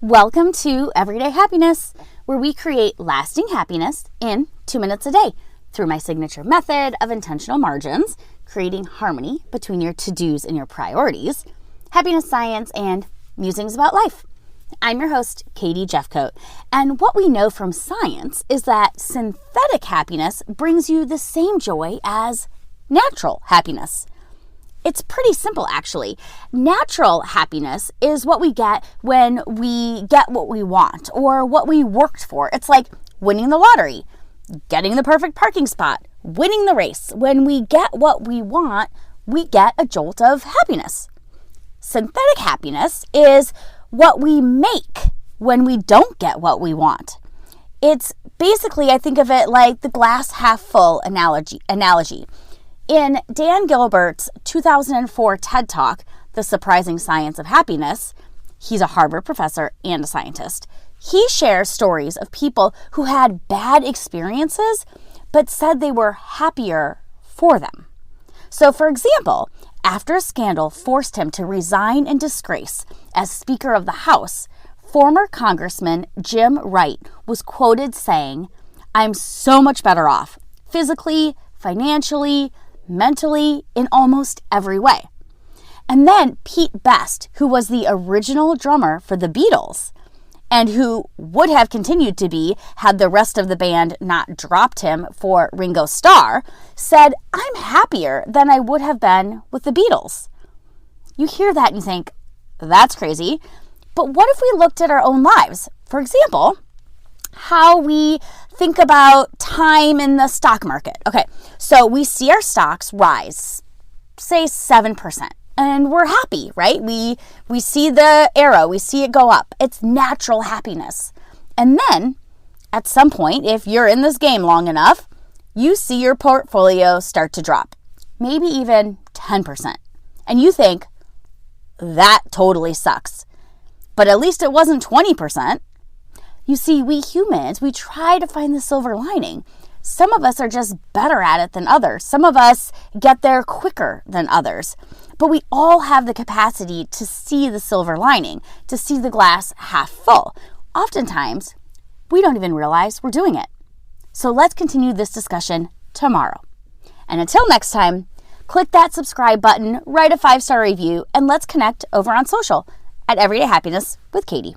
Welcome to Everyday Happiness, where we create lasting happiness in 2 minutes a day through my signature method of intentional margins, creating harmony between your to-dos and your priorities, happiness science, and musings about life. I'm your host, Katie Jeffcoat, and what we know from science is that synthetic happiness brings you the same joy as natural happiness. It's pretty simple, actually. Natural happiness is what we get when we get what we want or what we worked for. It's like winning the lottery, getting the perfect parking spot, winning the race. When we get what we want, we get a jolt of happiness. Synthetic happiness is what we make when we don't get what we want. It's basically, I think of it like the glass half full analogy. In Dan Gilbert's 2004 TED Talk, The Surprising Science of Happiness, he's a Harvard professor and a scientist. He shares stories of people who had bad experiences, but said they were happier for them. So, for example, after a scandal forced him to resign in disgrace as Speaker of the House, former Congressman Jim Wright was quoted saying, "I'm so much better off, physically, financially, mentally, in almost every way." And then Pete Best, who was the original drummer for the Beatles, and who would have continued to be had the rest of the band not dropped him for Ringo Starr, said, "I'm happier than I would have been with the Beatles." You hear that and you think, that's crazy. But what if we looked at our own lives? For example, how we think about time in the stock market. Okay, so we see our stocks rise, say 7%, and we're happy, right? We see the arrow, we see it go up. It's natural happiness. And then, at some point, if you're in this game long enough, you see your portfolio start to drop, maybe even 10%. And you think, that totally sucks. But at least it wasn't 20%. You see, we humans, we try to find the silver lining. Some of us are just better at it than others. Some of us get there quicker than others. But we all have the capacity to see the silver lining, to see the glass half full. Oftentimes, we don't even realize we're doing it. So let's continue this discussion tomorrow. And until next time, click that subscribe button, write a 5-star review, and let's connect over on social at Everyday Happiness with Katie.